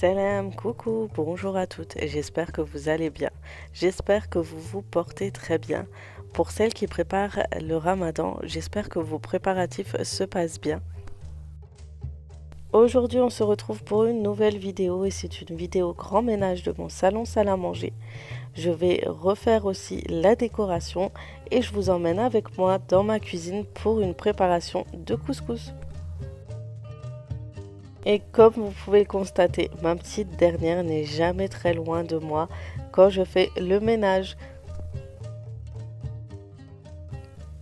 Salam, coucou, bonjour à toutes, j'espère que vous allez bien. J'espère que vous vous portez très bien. Pour celles qui préparent le ramadan, j'espère que vos préparatifs se passent bien. Aujourd'hui, on se retrouve pour une nouvelle vidéo et c'est une vidéo grand ménage de mon salon salle à manger. Je vais refaire aussi la décoration et je vous emmène avec moi dans ma cuisine pour une préparation de couscous. Et comme vous pouvez le constater, ma petite dernière n'est jamais très loin de moi quand je fais le ménage.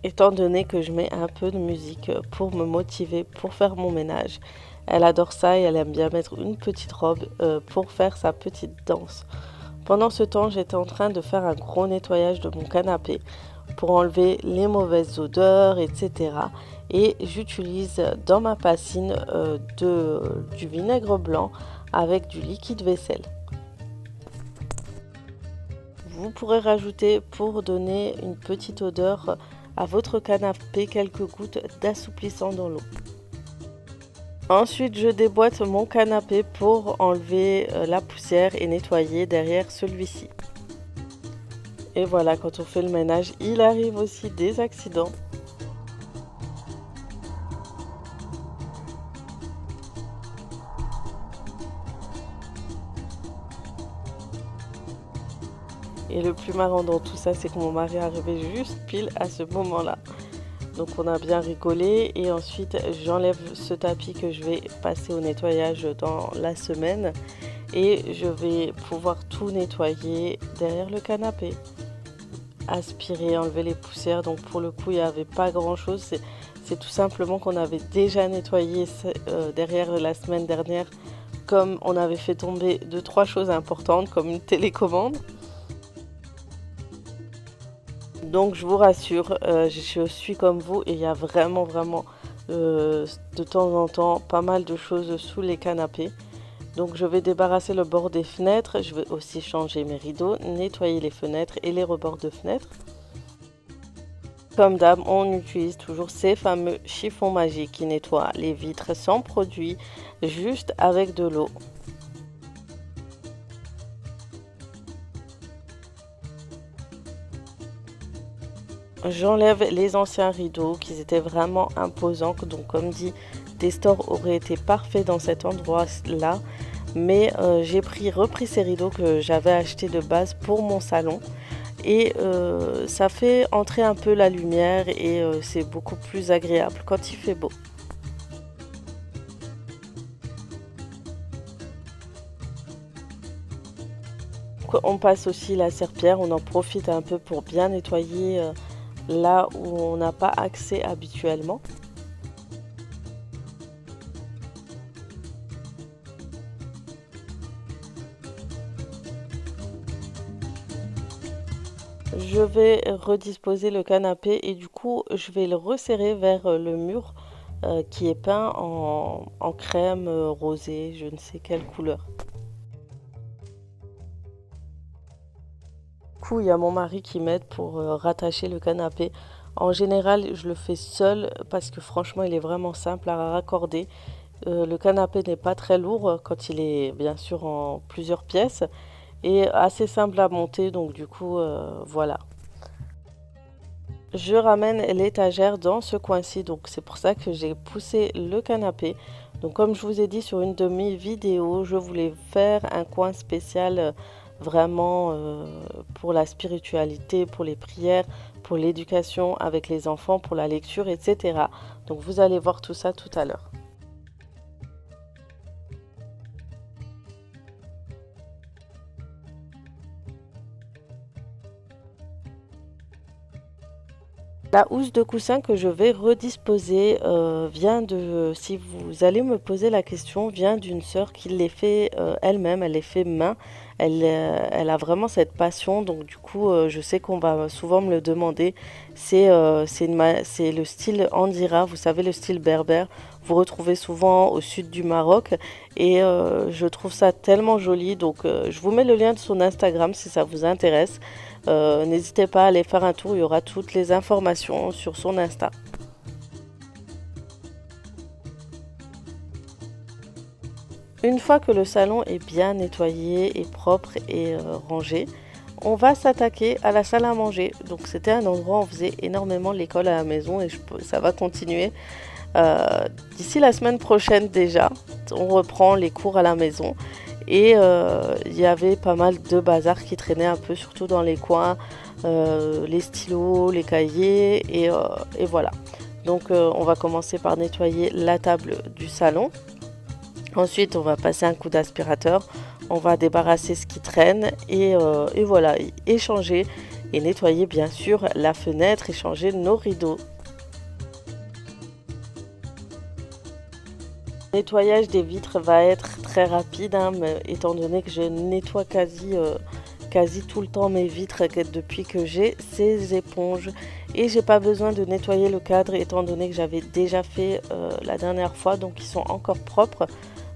Étant donné que je mets un peu de musique pour me motiver pour faire mon ménage, elle adore ça et elle aime bien mettre une petite robe pour faire sa petite danse. Pendant ce temps, j'étais en train de faire un gros nettoyage de mon canapé pour enlever les mauvaises odeurs, etc. Et j'utilise dans ma bassine du vinaigre blanc avec du liquide vaisselle. Vous pourrez rajouter pour donner une petite odeur à votre canapé quelques gouttes d'assouplissant dans l'eau. Ensuite, je déboîte mon canapé pour enlever la poussière et nettoyer derrière celui-ci. Et voilà, quand on fait le ménage, il arrive aussi des accidents. Et le plus marrant dans tout ça, c'est que mon mari est arrivé juste pile à ce moment-là. Donc on a bien rigolé et ensuite j'enlève ce tapis que je vais passer au nettoyage dans la semaine et je vais pouvoir tout nettoyer derrière le canapé. Aspirer, enlever les poussières. Donc pour le coup, il n'y avait pas grand-chose. C'est tout simplement qu'on avait déjà nettoyé derrière la semaine dernière, comme on avait fait tomber 2-3 choses importantes comme une télécommande. Donc je vous rassure, je suis comme vous et il y a vraiment de temps en temps pas mal de choses sous les canapés. Donc je vais débarrasser le bord des fenêtres, je vais aussi changer mes rideaux, nettoyer les fenêtres et les rebords de fenêtres. Comme d'hab, on utilise toujours ces fameux chiffons magiques qui nettoient les vitres sans produit, juste avec de l'eau. J'enlève les anciens rideaux qui étaient vraiment imposants. Donc comme dit, des stores auraient été parfaits dans cet endroit-là. Mais j'ai repris ces rideaux que j'avais achetés de base pour mon salon. Et ça fait entrer un peu la lumière et c'est beaucoup plus agréable quand il fait beau. On passe aussi la serpillière, on en profite un peu pour bien nettoyer là où on n'a pas accès habituellement. Je vais redisposer le canapé et du coup je vais le resserrer vers le mur qui est peint en crème rosée, je ne sais quelle couleur. Du coup, il y a mon mari qui m'aide pour rattacher le canapé. En général, je le fais seul parce que franchement, il est vraiment simple à raccorder. Le canapé n'est pas très lourd quand il est bien sûr en plusieurs pièces et assez simple à monter, donc du coup, voilà. Je ramène l'étagère dans ce coin-ci, donc c'est pour ça que j'ai poussé le canapé. Donc comme je vous ai dit sur une de mes vidéos, je voulais faire un coin spécial vraiment pour la spiritualité, pour les prières, pour l'éducation avec les enfants, pour la lecture, etc. Donc vous allez voir tout ça tout à l'heure. La housse de coussin que je vais redisposer vient de, si vous allez me poser la question, vient d'une sœur qui les fait elle-même, elle les fait main. Elle a vraiment cette passion, donc du coup, je sais qu'on va souvent me le demander. C'est le style Andira, vous savez, le style berbère. Vous retrouvez souvent au sud du Maroc et je trouve ça tellement joli. Donc, je vous mets le lien de son Instagram si ça vous intéresse. N'hésitez pas à aller faire un tour, il y aura toutes les informations sur son Insta. Une fois que le salon est bien nettoyé et propre et rangé, on va s'attaquer à la salle à manger. Donc c'était un endroit où on faisait énormément l'école à la maison et ça va continuer. D'ici la semaine prochaine déjà, on reprend les cours à la maison. Et il y avait pas mal de bazar qui traînait un peu, surtout dans les coins, les stylos, les cahiers, et voilà. Donc on va commencer par nettoyer la table du salon. Ensuite, on va passer un coup d'aspirateur, on va débarrasser ce qui traîne et voilà, échanger et nettoyer bien sûr la fenêtre, échanger nos rideaux. Le nettoyage des vitres va être très rapide, hein, mais étant donné que je nettoie quasi tout le temps mes vitres depuis que j'ai ces éponges. Et j'ai pas besoin de nettoyer le cadre étant donné que j'avais déjà fait la dernière fois, donc ils sont encore propres.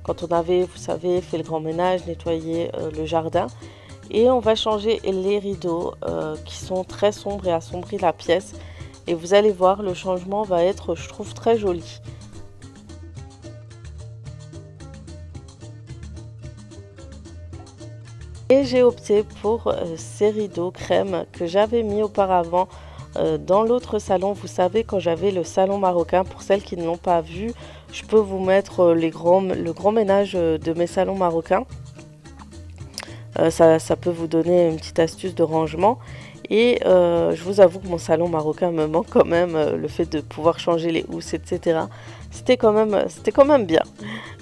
Quand on avait, vous savez, fait le grand ménage, nettoyé le jardin. Et on va changer les rideaux qui sont très sombres et assombrir la pièce. Et vous allez voir, le changement va être, je trouve, très joli. Et j'ai opté pour ces rideaux crème que j'avais mis auparavant dans l'autre salon. Vous savez, quand j'avais le salon marocain, pour celles qui ne l'ont pas vu, je peux vous mettre le grand ménage de mes salons marocains. Ça peut vous donner une petite astuce de rangement. Et je vous avoue que mon salon marocain me manque quand même, le fait de pouvoir changer les housses, etc. C'était quand même bien.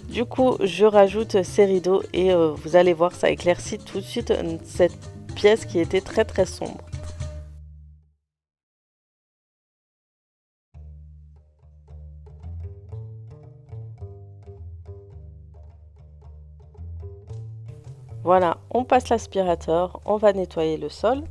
Du coup, je rajoute ces rideaux et vous allez voir, ça éclaircit tout de suite cette pièce qui était très très sombre. Voilà, on passe l'aspirateur, on va nettoyer le sol.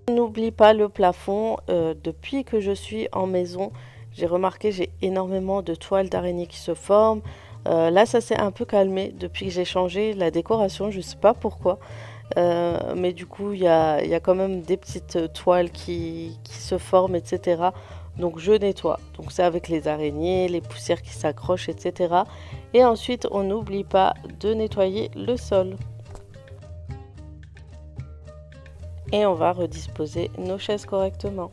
N'oublie pas le plafond. Depuis que je suis en maison, j'ai remarqué j'ai énormément de toiles d'araignée qui se forment. Là, ça s'est un peu calmé depuis que j'ai changé la décoration. Je ne sais pas pourquoi. Mais du coup, il y a quand même des petites toiles qui se forment, etc. Donc je nettoie. Donc c'est avec les araignées, les poussières qui s'accrochent, etc. Et ensuite, on n'oublie pas de nettoyer le sol. Et on va redisposer nos chaises correctement.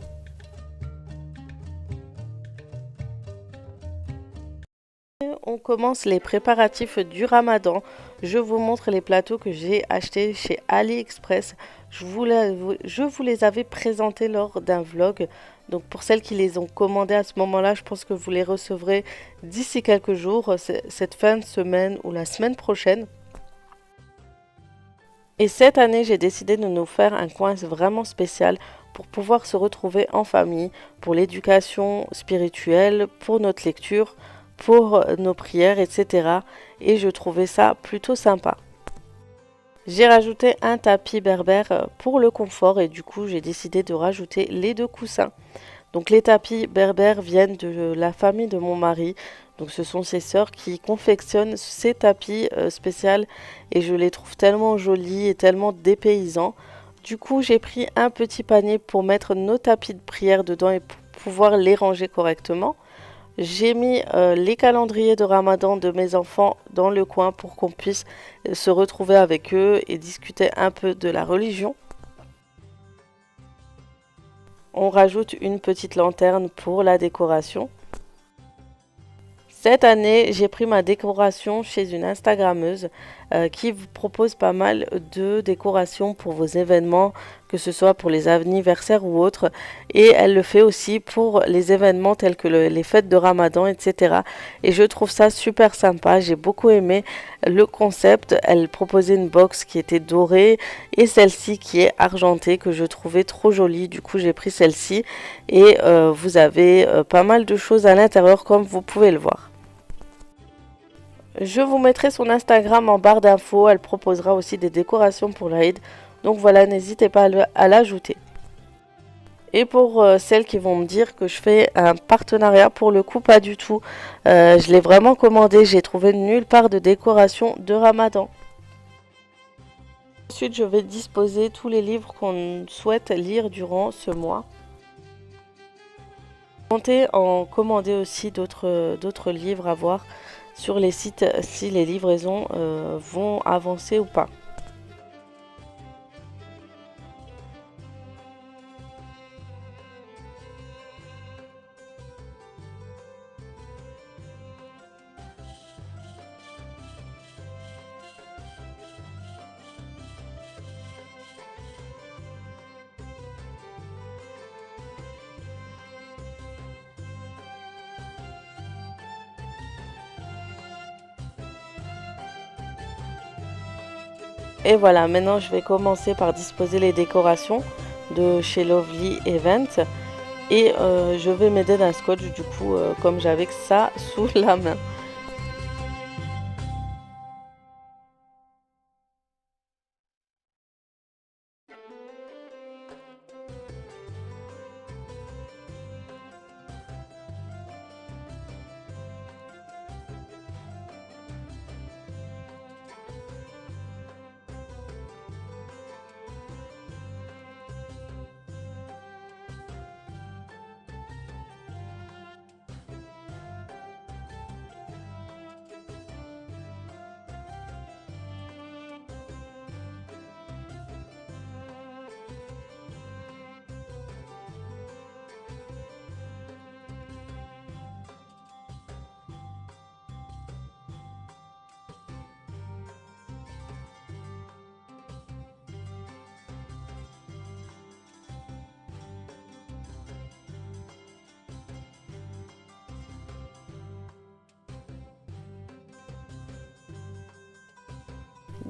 On commence les préparatifs du Ramadan. Je vous montre les plateaux que j'ai achetés chez AliExpress. Je vous les avais présentés lors d'un vlog. Donc pour celles qui les ont commandés à ce moment-là, je pense que vous les recevrez d'ici quelques jours, cette fin de semaine ou la semaine prochaine. Et cette année, j'ai décidé de nous faire un coin vraiment spécial pour pouvoir se retrouver en famille, pour l'éducation spirituelle, pour notre lecture, pour nos prières, etc. Et je trouvais ça plutôt sympa. J'ai rajouté un tapis berbère pour le confort et du coup j'ai décidé de rajouter les deux coussins. Donc les tapis berbères viennent de la famille de mon mari. Donc ce sont ses sœurs qui confectionnent ces tapis spéciaux et je les trouve tellement jolis et tellement dépaysants. Du coup j'ai pris un petit panier pour mettre nos tapis de prière dedans et pour pouvoir les ranger correctement. J'ai mis les calendriers de Ramadan de mes enfants dans le coin pour qu'on puisse se retrouver avec eux et discuter un peu de la religion. On rajoute une petite lanterne pour la décoration. Cette année, j'ai pris ma décoration chez une Instagrammeuse qui vous propose pas mal de décorations pour vos événements, que ce soit pour les anniversaires ou autres. Et elle le fait aussi pour les événements tels que les fêtes de Ramadan, etc. Et je trouve ça super sympa. J'ai beaucoup aimé le concept. Elle proposait une box qui était dorée et celle-ci qui est argentée que je trouvais trop jolie. Du coup, j'ai pris celle-ci et vous avez pas mal de choses à l'intérieur comme vous pouvez le voir. Je vous mettrai son Instagram en barre d'infos. Elle proposera aussi des décorations pour l'Aïd. Donc voilà, n'hésitez pas à l'ajouter. Et pour celles qui vont me dire que je fais un partenariat, pour le coup, pas du tout. Je l'ai vraiment commandé. J'ai trouvé nulle part de décoration de Ramadan. Ensuite, je vais disposer tous les livres qu'on souhaite lire durant ce mois. Comptez en commander aussi d'autres livres à voir sur les sites si les livraisons vont avancer ou pas. Et voilà, maintenant je vais commencer par disposer les décorations de chez Lovely Event. Et je vais m'aider d'un scotch du coup comme j'avais que ça sous la main.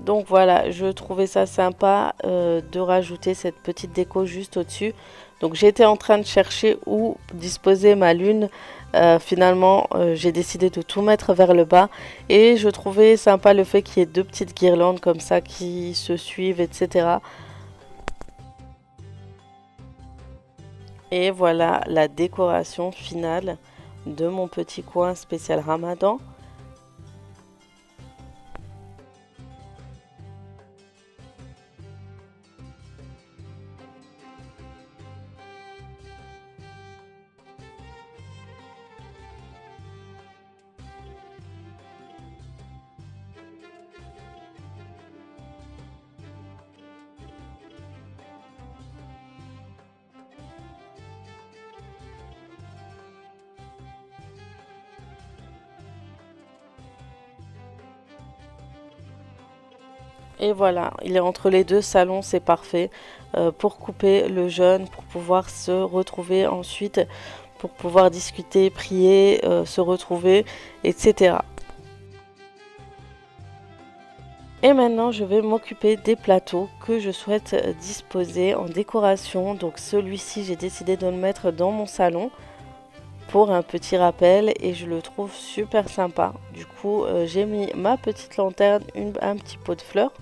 Donc voilà, je trouvais ça sympa de rajouter cette petite déco juste au-dessus. Donc j'étais en train de chercher où disposer ma lune. Finalement, j'ai décidé de tout mettre vers le bas. Et je trouvais sympa le fait qu'il y ait deux petites guirlandes comme ça qui se suivent, etc. Et voilà la décoration finale de mon petit coin spécial Ramadan. Et voilà, il est entre les deux salons, c'est parfait pour couper le jeûne, pour pouvoir se retrouver ensuite, pour pouvoir discuter, prier, se retrouver, etc. Et maintenant, je vais m'occuper des plateaux que je souhaite disposer en décoration. Donc celui-ci, j'ai décidé de le mettre dans mon salon pour un petit rappel et je le trouve super sympa. Du coup, j'ai mis ma petite lanterne, un petit pot de fleurs.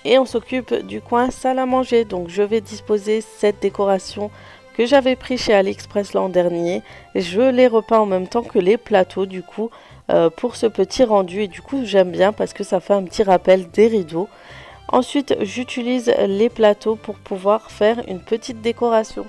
Et on s'occupe du coin salle à manger. Donc je vais disposer cette décoration que j'avais pris chez AliExpress l'an dernier. Je les repeins en même temps que les plateaux du coup pour ce petit rendu. Et du coup j'aime bien parce que ça fait un petit rappel des rideaux. Ensuite j'utilise les plateaux pour pouvoir faire une petite décoration.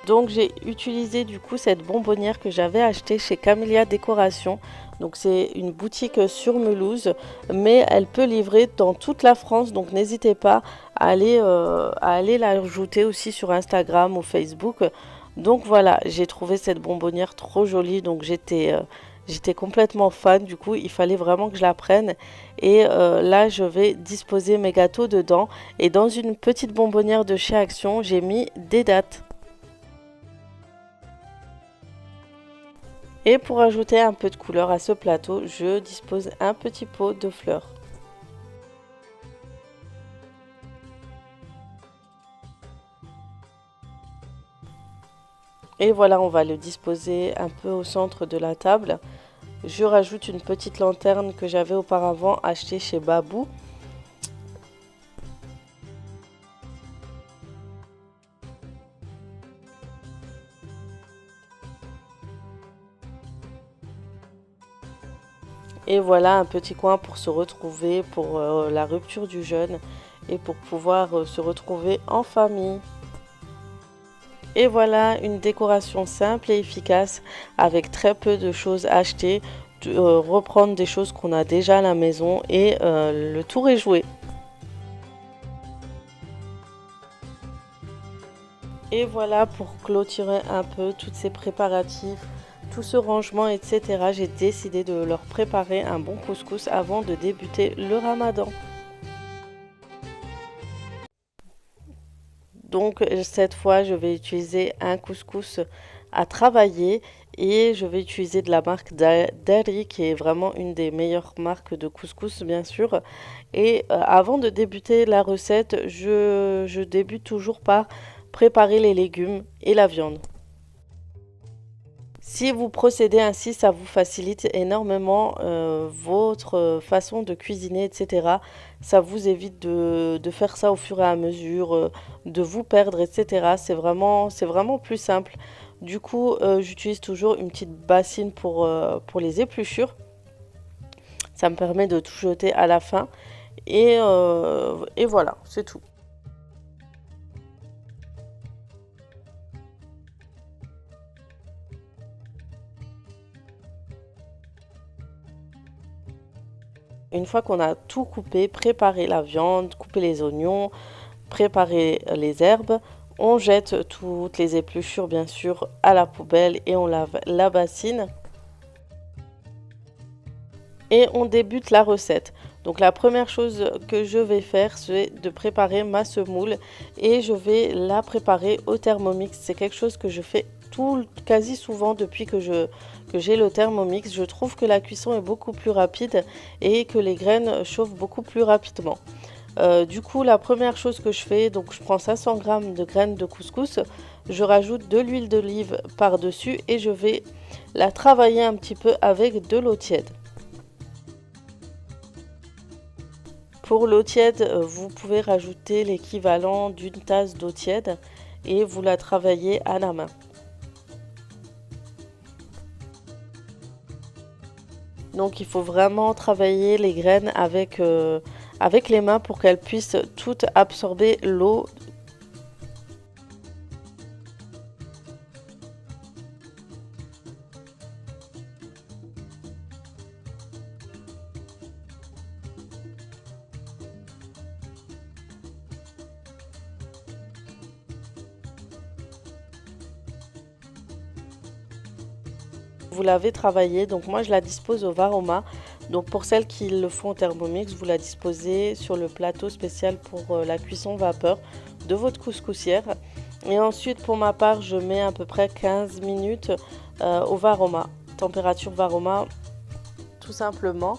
Donc j'ai utilisé du coup cette bonbonnière que j'avais achetée chez Camellia Décoration. Donc c'est une boutique sur Mulhouse, mais elle peut livrer dans toute la France. Donc n'hésitez pas à aller la rajouter aussi sur Instagram ou Facebook. Donc voilà, j'ai trouvé cette bonbonnière trop jolie. Donc j'étais complètement fan. Du coup, il fallait vraiment que je la prenne. Et là, je vais disposer mes gâteaux dedans. Et dans une petite bonbonnière de chez Action, j'ai mis des dattes. Et pour ajouter un peu de couleur à ce plateau, je dispose un petit pot de fleurs. Et voilà, on va le disposer un peu au centre de la table. Je rajoute une petite lanterne que j'avais auparavant achetée chez Babou. Et voilà un petit coin pour se retrouver pour la rupture du jeûne et pour pouvoir se retrouver en famille. Et voilà une décoration simple et efficace avec très peu de choses achetées, reprendre des choses qu'on a déjà à la maison et le tour est joué. Et voilà pour clôturer un peu tous ces préparatifs, tout ce rangement, etc. J'ai décidé de leur préparer un bon couscous avant de débuter le ramadan. Donc cette fois, je vais utiliser un couscous à travailler et je vais utiliser de la marque Dari qui est vraiment une des meilleures marques de couscous bien sûr. Et avant de débuter la recette, je débute toujours par préparer les légumes et la viande. Si vous procédez ainsi, ça vous facilite énormément votre façon de cuisiner, etc. Ça vous évite de faire ça au fur et à mesure, de vous perdre, etc. C'est vraiment plus simple. Du coup, j'utilise toujours une petite bassine pour les épluchures. Ça me permet de tout jeter à la fin. Et voilà, c'est tout. Une fois qu'on a tout coupé, préparé la viande, coupé les oignons, préparer les herbes, on jette toutes les épluchures bien sûr à la poubelle et on lave la bassine et on débute la recette. Donc la première chose que je vais faire, c'est de préparer ma semoule et je vais la préparer au Thermomix. C'est quelque chose que je fais quasi souvent depuis que j'ai le Thermomix. Je trouve que la cuisson est beaucoup plus rapide et que les graines chauffent beaucoup plus rapidement. Du coup, la première chose que je fais, donc je prends 500 g de graines de couscous, je rajoute de l'huile d'olive par-dessus et je vais la travailler un petit peu avec de l'eau tiède. Pour l'eau tiède, vous pouvez rajouter l'équivalent d'une tasse d'eau tiède et vous la travaillez à la main. Donc il faut vraiment travailler les graines avec les mains pour qu'elles puissent toutes absorber l'eau. Vous l'avez travaillée, donc moi je la dispose au Varoma. Donc pour celles qui le font au Thermomix, vous la disposez sur le plateau spécial pour la cuisson vapeur de votre couscoussière. Et ensuite pour ma part, je mets à peu près 15 minutes au Varoma. Température Varoma tout simplement.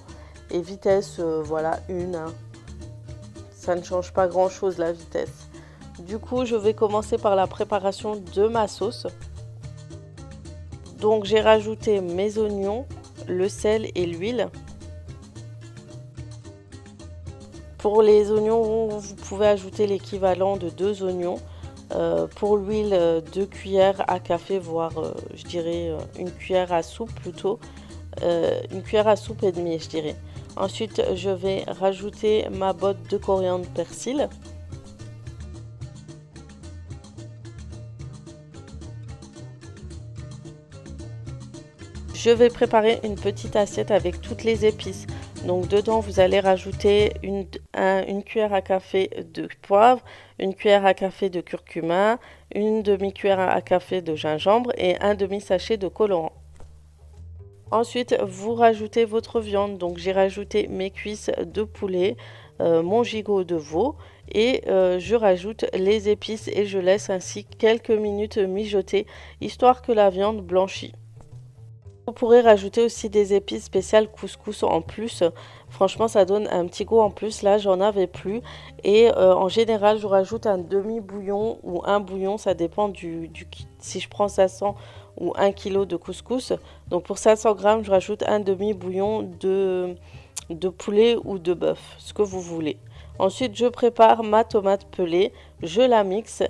Et vitesse, voilà, 1. Hein. Ça ne change pas grand chose la vitesse. Du coup, je vais commencer par la préparation de ma sauce. Donc j'ai rajouté mes oignons, le sel et l'huile. Pour les oignons, vous pouvez ajouter l'équivalent de 2 oignons. Pour l'huile, 2 cuillères à café, voire je dirais une cuillère à soupe plutôt. Une cuillère à soupe et demie, je dirais. Ensuite, je vais rajouter ma botte de coriandre persil. Je vais préparer une petite assiette avec toutes les épices. Donc dedans, vous allez rajouter une cuillère à café de poivre, une cuillère à café de curcuma, une demi-cuillère à café de gingembre et un demi-sachet de colorant. Ensuite, vous rajoutez votre viande. Donc j'ai rajouté mes cuisses de poulet, mon gigot de veau et je rajoute les épices et je laisse ainsi quelques minutes mijoter histoire que la viande blanchisse. Vous pourrez rajouter aussi des épices spéciales couscous en plus. Franchement, ça donne un petit goût en plus. Là, j'en avais plus. Et en général, je rajoute un demi-bouillon ou un bouillon. Ça dépend si je prends 500 ou 1 kg de couscous. Donc pour 500 grammes, je rajoute un demi-bouillon de poulet ou de bœuf, ce que vous voulez. Ensuite, je prépare ma tomate pelée. Je la mixe.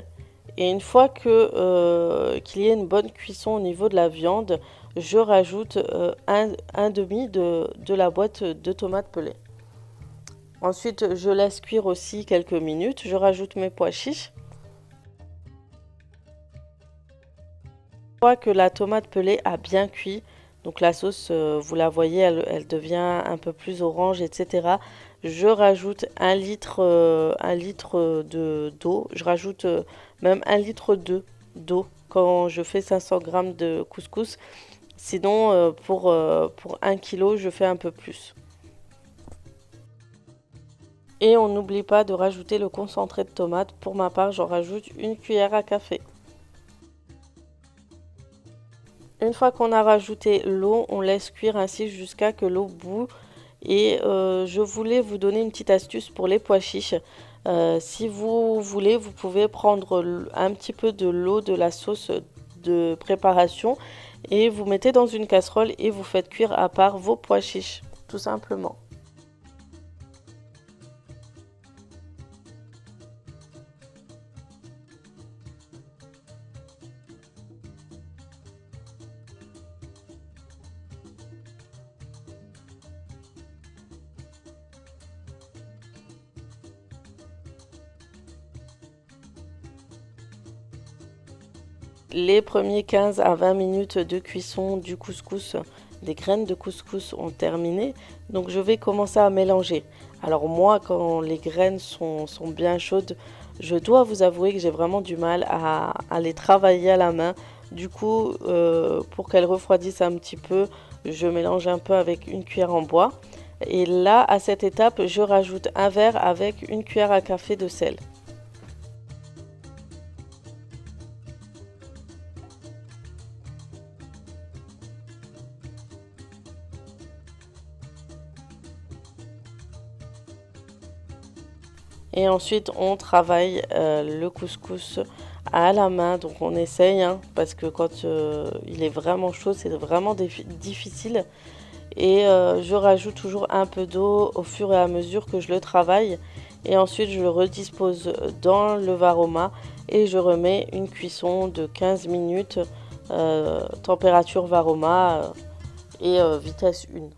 Et une fois qu'il y ait une bonne cuisson au niveau de la viande, je rajoute un demi de la boîte de tomates pelées. Ensuite, je laisse cuire aussi quelques minutes. Je rajoute mes pois chiches. Une fois que la tomate pelée a bien cuit, donc la sauce, vous la voyez, elle devient un peu plus orange, etc. Je rajoute un litre d'eau. Je rajoute même un litre d'eau quand je fais 500 grammes de couscous. Sinon, pour 1 kg, je fais un peu plus. Et on n'oublie pas de rajouter le concentré de tomate. Pour ma part, j'en rajoute une cuillère à café. Une fois qu'on a rajouté l'eau, on laisse cuire ainsi jusqu'à que l'eau bout. Et je voulais vous donner une petite astuce pour les pois chiches. Si vous voulez, vous pouvez prendre un petit peu de l'eau de la sauce de préparation et vous mettez dans une casserole et vous faites cuire à part vos pois chiches, tout simplement. Les premiers 15 à 20 minutes de cuisson du couscous, des graines de couscous ont terminé, donc je vais commencer à mélanger. Alors moi, quand les graines sont bien chaudes, je dois vous avouer que j'ai vraiment du mal à les travailler à la main. Du coup, pour qu'elles refroidissent un petit peu, je mélange un peu avec une cuillère en bois. Et là, à cette étape, je rajoute un verre avec une cuillère à café de sel. Et ensuite, on travaille le couscous à la main. Donc, on essaye, hein, parce que quand il est vraiment chaud, c'est vraiment difficile. Et je rajoute toujours un peu d'eau au fur et à mesure que je le travaille. Et ensuite, je le redispose dans le varoma et je remets une cuisson de 15 minutes, température varoma et vitesse 1.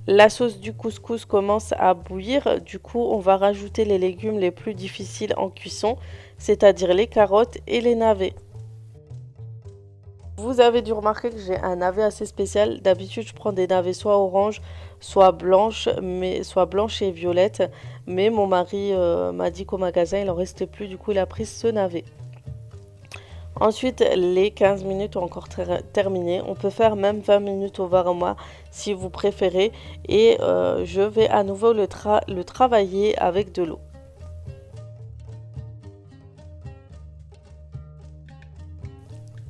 La sauce du couscous commence à bouillir, du coup on va rajouter les légumes les plus difficiles en cuisson, c'est-à-dire les carottes et les navets. Vous avez dû remarquer que j'ai un navet assez spécial. D'habitude je prends des navets soit orange, soit blanches et violettes. Mais mon mari m'a dit qu'au magasin il en restait plus, du coup il a pris ce navet. Ensuite, les 15 minutes ont encore terminé. On peut faire même 20 minutes au varoma si vous préférez. Et je vais à nouveau le travailler avec de l'eau.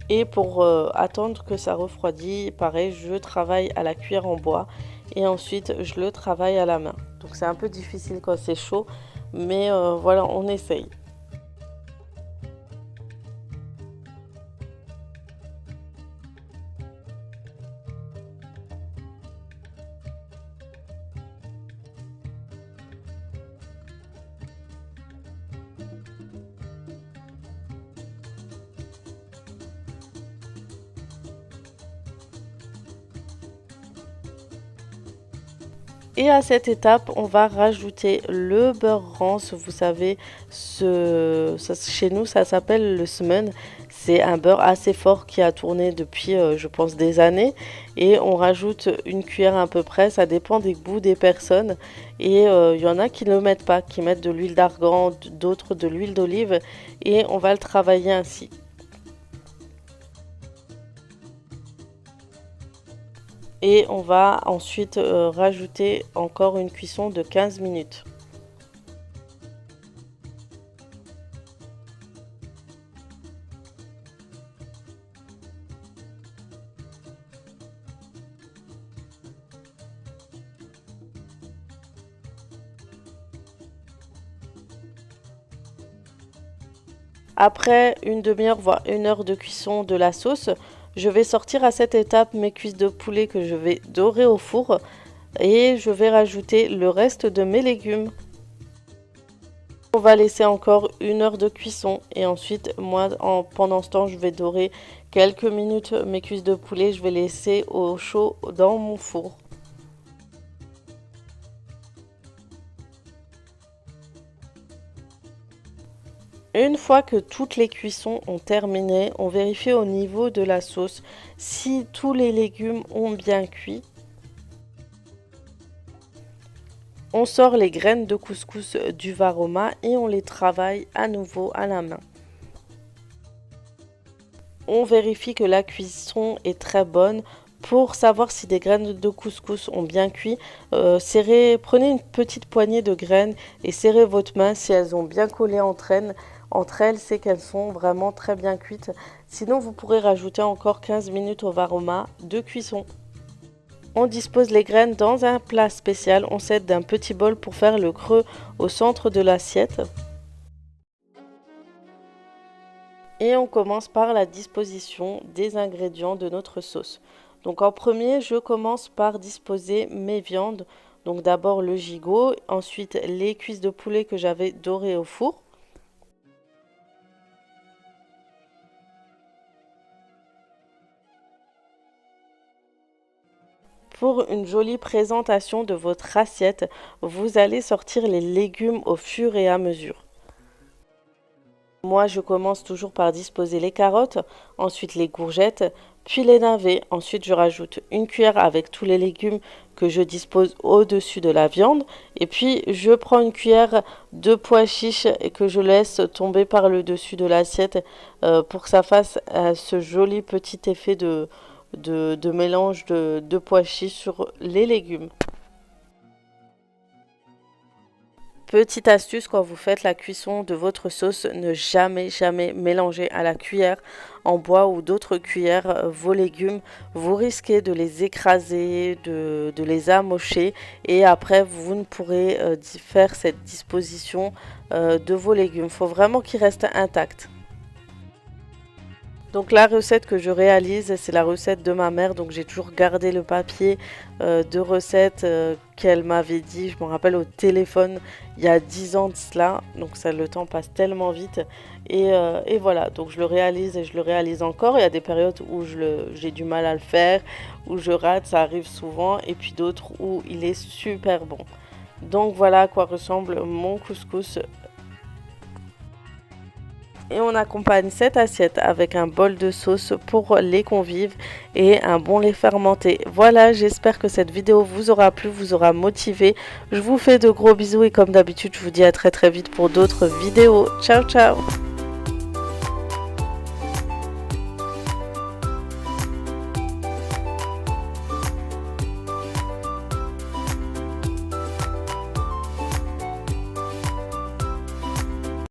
Et pour attendre que ça refroidisse, pareil, je travaille à la cuillère en bois. Et ensuite, je le travaille à la main. Donc c'est un peu difficile quand c'est chaud. Mais voilà, on essaye. Et à cette étape, on va rajouter le beurre rance. Vous savez, chez nous, ça s'appelle le semen. C'est un beurre assez fort qui a tourné depuis, je pense, des années. Et on rajoute une cuillère à peu près. Ça dépend des goûts des personnes. Et il y en a qui ne le mettent pas, qui mettent de l'huile d'argan, d'autres de l'huile d'olive. Et on va le travailler ainsi. Et on va ensuite rajouter encore une cuisson de 15 minutes. Après une demi-heure, voire 1 heure de cuisson de la sauce, je vais sortir à cette étape mes cuisses de poulet que je vais dorer au four et je vais rajouter le reste de mes légumes. On va laisser encore 1 heure de cuisson et ensuite moi pendant ce temps je vais dorer quelques minutes mes cuisses de poulet. Je vais laisser au chaud dans mon four. Une fois que toutes les cuissons ont terminé, on vérifie au niveau de la sauce si tous les légumes ont bien cuit. On sort les graines de couscous du Varoma et on les travaille à nouveau à la main. On vérifie que la cuisson est très bonne. Pour savoir si des graines de couscous ont bien cuit, prenez une petite poignée de graines et serrez votre main. Si elles ont bien collé entre elles, c'est qu'elles sont vraiment très bien cuites. Sinon, vous pourrez rajouter encore 15 minutes au Varoma de cuisson. On dispose les graines dans un plat spécial. On s'aide d'un petit bol pour faire le creux au centre de l'assiette. Et on commence par la disposition des ingrédients de notre sauce. Donc en premier, je commence par disposer mes viandes. Donc d'abord le gigot, ensuite les cuisses de poulet que j'avais dorées au four. Pour une jolie présentation de votre assiette, vous allez sortir les légumes au fur et à mesure. Moi, je commence toujours par disposer les carottes, ensuite les courgettes, puis les navets. Ensuite, je rajoute une cuillère avec tous les légumes que je dispose au-dessus de la viande. Et puis, je prends une cuillère de pois chiches et que je laisse tomber par le dessus de l'assiette pour que ça fasse ce joli petit effet de mélange de pois chiches sur les légumes. Petite astuce quand vous faites la cuisson de votre sauce, ne jamais mélanger à la cuillère en bois ou d'autres cuillères vos légumes. Vous risquez de les écraser, de les amocher et après vous ne pourrez faire cette disposition de vos légumes. Il faut vraiment qu'ils restent intacts. Donc la recette que je réalise, c'est la recette de ma mère. Donc j'ai toujours gardé le papier de recette qu'elle m'avait dit. Je me rappelle au téléphone il y a 10 ans de cela. Donc ça, le temps passe tellement vite. Et voilà, donc je le réalise et je le réalise encore. Il y a des périodes où j'ai du mal à le faire, où je rate, ça arrive souvent. Et puis d'autres où il est super bon. Donc voilà à quoi ressemble mon couscous. Et on accompagne cette assiette avec un bol de sauce pour les convives et un bon lait fermenté. Voilà, j'espère que cette vidéo vous aura plu, vous aura motivé. Je vous fais de gros bisous et comme d'habitude, je vous dis à très vite pour d'autres vidéos. Ciao, ciao!